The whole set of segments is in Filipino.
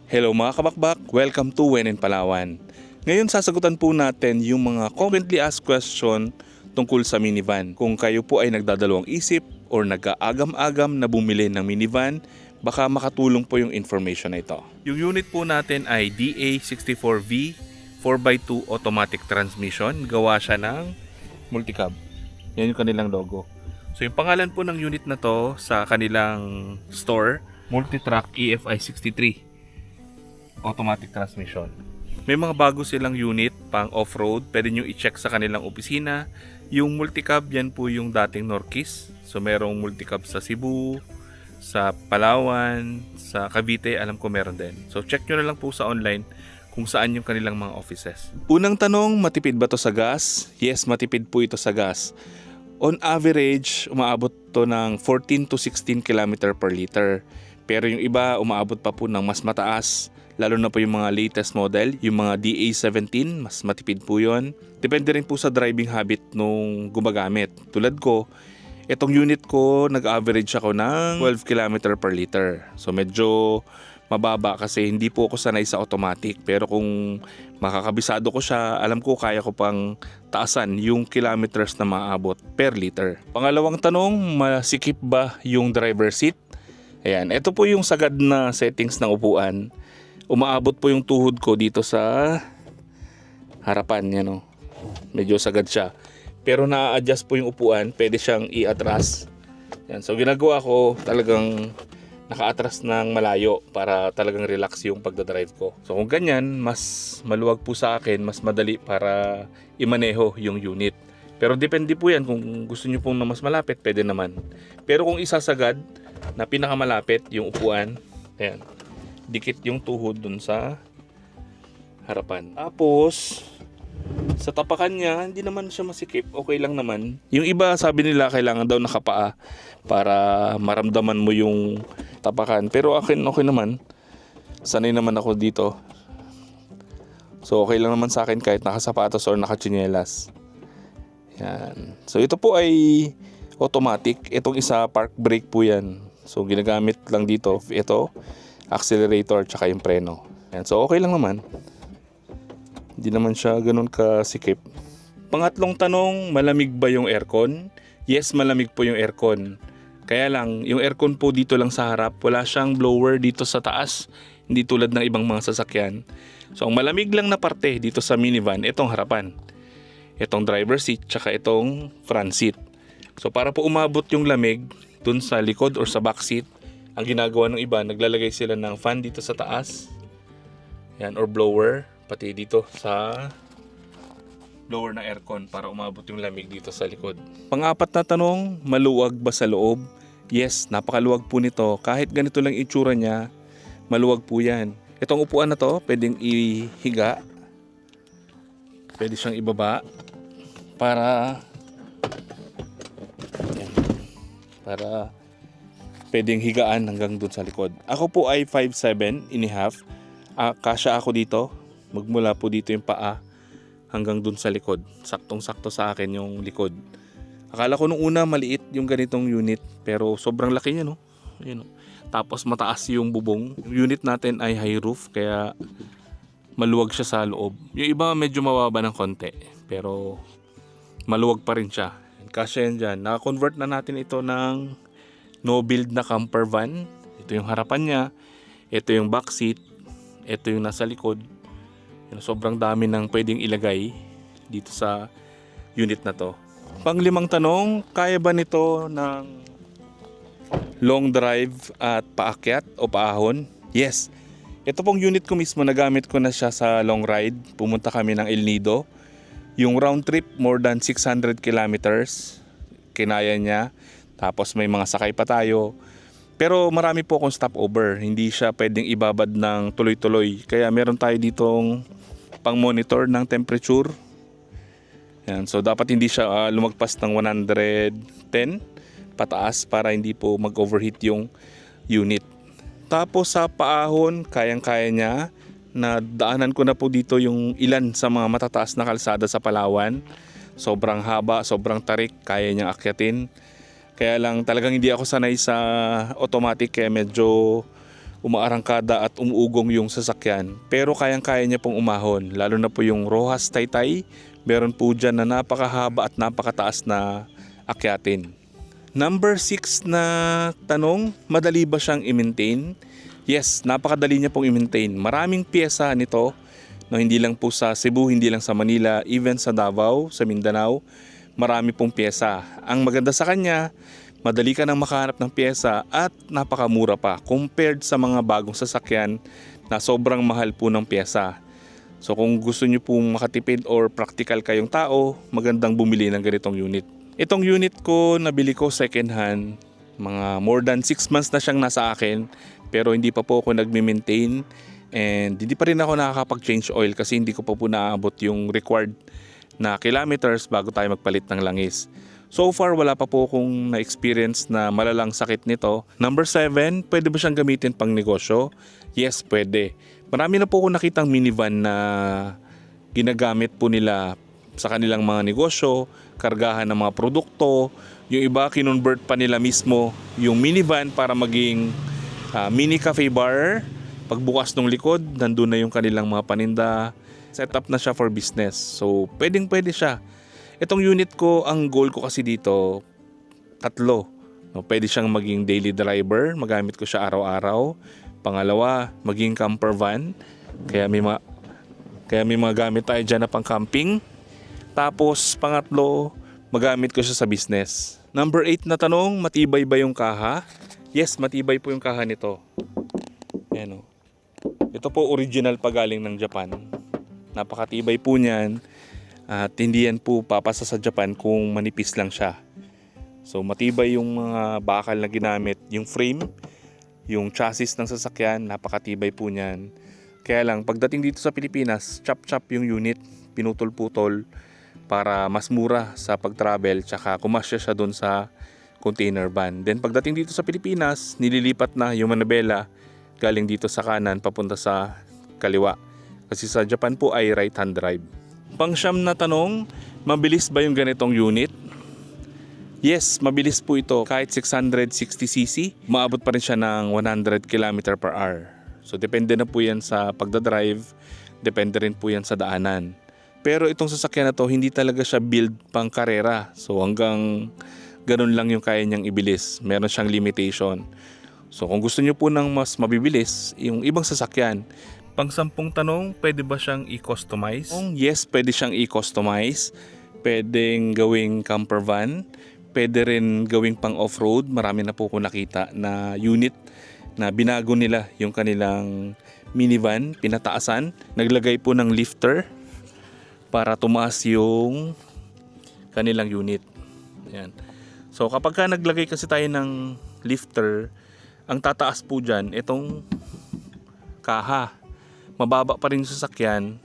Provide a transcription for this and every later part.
Hello mga kabakbak, welcome to When in Palawan. Ngayon sasagutan po natin yung mga commonly asked question tungkol sa minivan. Kung kayo po ay nagdadalawang isip or nag-aagam-agam na bumili ng minivan, baka makatulong po yung information na ito. Yung unit po natin ay DA64V 4x2 automatic transmission. Gawa siya ng multicab. Yan yung kanilang logo. So yung pangalan po ng unit na to sa kanilang store, Multitrack EFI 63 automatic transmission. May mga bago silang unit pang off-road. Pwede nyo i-check sa kanilang opisina. Yung multicab, yan po yung dating Norquis. So merong multicab sa Cebu, sa Palawan, sa Cavite, alam ko meron din. So check nyo na lang po sa online kung saan yung kanilang mga offices. Unang tanong, matipid ba to sa gas? Yes, matipid po ito sa gas. On average, umaabot to ng 14 to 16 km per liter. Pero yung iba, umaabot pa po ng mas mataas. Lalo na po yung mga latest model, yung mga DA17, mas matipid po yun. Depende rin po sa driving habit nung gumagamit. Tulad ko, itong unit ko, nag-average ako ng 12 km per liter. So medyo mababa kasi hindi po ako sanay sa automatic. Pero kung makakabisado ko siya, alam ko kaya ko pang taasan yung kilometers na maabot per liter. Pangalawang tanong, masikip ba yung driver seat? Ayan, ito po yung sagad na settings ng upuan. Umaabot po yung tuhod ko dito sa harapan, yan o. Medyo sagad siya. Pero na-adjust po yung upuan, pwede siyang i-atras. Yan. So ginagawa ko talagang naka-atras ng malayo para talagang relax yung pagdadrive ko. So kung ganyan, mas maluwag po sa akin, mas madali para imaneho yung unit. Pero depende po yan, kung gusto nyo pong na mas malapit, pwede naman. Pero kung isasagad na pinakamalapit yung upuan, ayan, dikit yung tuhod dun sa harapan. Tapos sa tapakan niya, hindi naman siya masikip, okay lang naman. Yung iba sabi nila kailangan daw nakapaa para maramdaman mo yung tapakan. Pero akin okay naman. Sanay naman ako dito. So okay lang naman sa akin kahit nakasapatos or nakatsinelas. Yan. So ito po ay automatic. Itong isa park brake po yan. So ginagamit lang dito ito, accelerator tsaka yung preno. Yan. So okay lang naman. Hindi naman siya ganun kasikip. Pangatlong tanong, malamig ba yung aircon? Yes, malamig po yung aircon. Kaya lang, yung aircon po dito lang sa harap, wala siyang blower dito sa taas. Hindi tulad ng ibang mga sasakyan. So ang malamig lang na parte dito sa minivan, itong harapan. Itong driver seat tsaka itong front seat. So para po umabot yung lamig dun sa likod or sa back seat, ang ginagawa ng iba, naglalagay sila ng fan dito sa taas. Yan, or blower. Pati dito sa blower na aircon para umabot yung lamig dito sa likod. Pang-apat na tanong, maluwag ba sa loob? Yes, napakaluwag po nito. Kahit ganito lang itsura niya, maluwag po yan. Itong upuan na to, pwedeng ihiga. Pwede siyang ibaba para pwedeng higaan hanggang dun sa likod. Ako po ay 5'7" and a half. Kasya ako dito. Magmula po dito yung paa hanggang dun sa likod. Saktong-sakto sa akin yung likod. Akala ko nung una maliit yung ganitong unit. Pero sobrang laki niya, no? Ayun, no? Tapos mataas yung bubong. Yung unit natin ay high roof. Kaya maluwag siya sa loob. Yung iba medyo mababa ng konti. Pero maluwag pa rin siya. Kasya yan dyan. Naka-convert na natin ito ng no build na camper van. Ito yung harapan niya. Ito yung back seat. Ito yung nasa likod. Sobrang dami ng pwedeng ilagay dito sa unit na to. Panglimang tanong, kaya ba nito ng long drive at paakyat o paahon? Yes. Ito pong unit ko mismo, nagamit ko na siya sa long ride. Pumunta kami ng El Nido. Yung round trip, more than 600 kilometers. Kinaya niya. Tapos may mga sakay pa tayo. Pero marami po akong stopover. Hindi siya pwedeng ibabad ng tuloy-tuloy. Kaya meron tayo ditong pang-monitor ng temperature. Yan. So dapat hindi siya lumagpas ng 110 pataas para hindi po mag-overheat yung unit. Tapos sa paahon, kayang-kaya niya. Nadaanan ko na po dito yung ilan sa mga matataas na kalsada sa Palawan. Sobrang haba, sobrang tarik, kaya niyang akyatin. Kaya lang talagang hindi ako sanay sa automatic kaya medyo umaarangkada at umuugong yung sasakyan, pero kayang-kaya niya pong umahon, lalo na po yung Rojas Taytay. Meron po dyan na napakahaba at napakataas na akyatin. Number 6 na tanong, madali ba siyang i-maintain? Yes, napakadali niya pong i-maintain. Maraming pyesa nito, no, hindi lang po sa Cebu, hindi lang sa Manila, even sa Davao, sa Mindanao, marami pong pyesa. Ang maganda sa kanya, madali ka nang makahanap ng pyesa at napakamura pa compared sa mga bagong sasakyan na sobrang mahal po ng pyesa. So kung gusto nyo pong makatipid or practical kayong tao, magandang bumili ng ganitong unit. Itong unit ko, nabili ko second hand, mga more than 6 months na siyang nasa akin, pero hindi pa po ako nagme-maintain and hindi pa rin ako nakakapag-change oil kasi hindi ko pa po naaabot yung required na kilometers bago tayo magpalit ng langis. So far, wala pa po akong na-experience na malalang sakit nito. Number 7, pwede ba siyang gamitin pang negosyo? Yes, pwede. Marami na po akong nakitang minivan na ginagamit po nila sa kanilang mga negosyo, kargahan ng mga produkto. Yung iba, kinonvert pa nila mismo yung minivan para maging mini cafe bar. Pagbukas ng likod, nandun na yung kanilang mga paninda. Set up na siya for business. So, pwede siya. Itong unit ko, ang goal ko kasi dito, 3. No, pwede siyang maging daily driver, magamit ko siya araw-araw. Pangalawa, maging camper van. Kaya may mga gamit tayo dyan na pang camping. Tapos, pangatlo, magamit ko siya sa business. Number 8 na tanong, matibay ba yung kaha? Yes, matibay po yung kaha nito. Ayan o. Ito po original pa galing ng Japan. Napakatibay po niyan. At hindi yan po papasa sa Japan kung manipis lang siya. So matibay yung mga bakal na ginamit. Yung frame, yung chassis ng sasakyan, napakatibay po niyan. Kaya lang, pagdating dito sa Pilipinas, chop-chop yung unit, pinutol-putol para mas mura sa pag-travel. Tsaka kumasya siya doon sa container van. Then pagdating dito sa Pilipinas, nililipat na yung manabela galing dito sa kanan papunta sa kaliwa. Kasi sa Japan po ay right-hand drive. Pang-siyam na tanong, mabilis ba yung ganitong unit? Yes, mabilis po ito. Kahit 660cc, maabot pa rin siya ng 100 km/h. So depende na po yan sa pagdadrive, depende rin po yan sa daanan. Pero itong sasakyan na to, hindi talaga siya build pang karera. So hanggang ganun lang yung kaya niyang ibilis. Meron siyang limitation. So kung gusto niyo po ng mas mabibilis, yung ibang sasakyan, pang-10 tanong, pwede ba siyang i-customize? Yes, pwede siyang i-customize. Pwedeng gawing camper van. Pwede rin gawing pang off-road. Marami na po ko nakita na unit na binago nila yung kanilang minivan, pinataasan. Naglagay po ng lifter para tumaas yung kanilang unit. Ayan. So kapag ka naglagay kasi tayo ng lifter, ang tataas po dyan, itong kaha. Mababa pa rin yung sasakyan,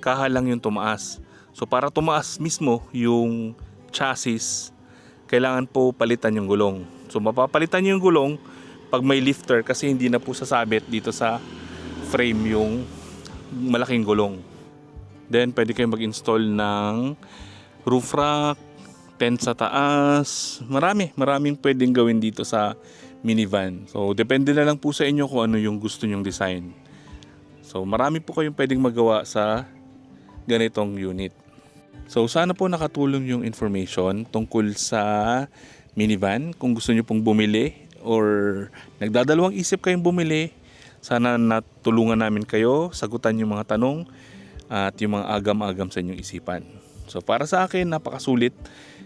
kaha lang yung tumaas. So para tumaas mismo yung chassis, kailangan po palitan yung gulong. So mapapalitan yung gulong pag may lifter kasi hindi na po sasabit dito sa frame yung malaking gulong. Then pwede kayong mag-install ng roof rack, tent sa taas. Maraming pwedeng gawin dito sa minivan. So depende na lang po sa inyo kung ano yung gusto nyong design. So marami po kayong pwedeng magawa sa ganitong unit. So sana po nakatulong yung information tungkol sa minivan. Kung gusto nyo pong bumili or nagdadalawang isip kayong bumili, sana natulungan namin kayo, sagutan yung mga tanong at yung mga agam-agam sa inyong isipan. So para sa akin, napakasulit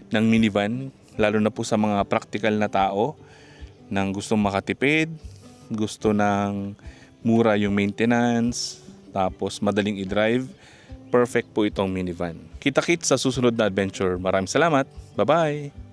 ng minivan, lalo na po sa mga practical na tao nang gustong makatipid, gusto ng mura yung maintenance, tapos madaling i-drive. Perfect po itong minivan. Kita-kits sa susunod na adventure. Maraming salamat. Bye-bye!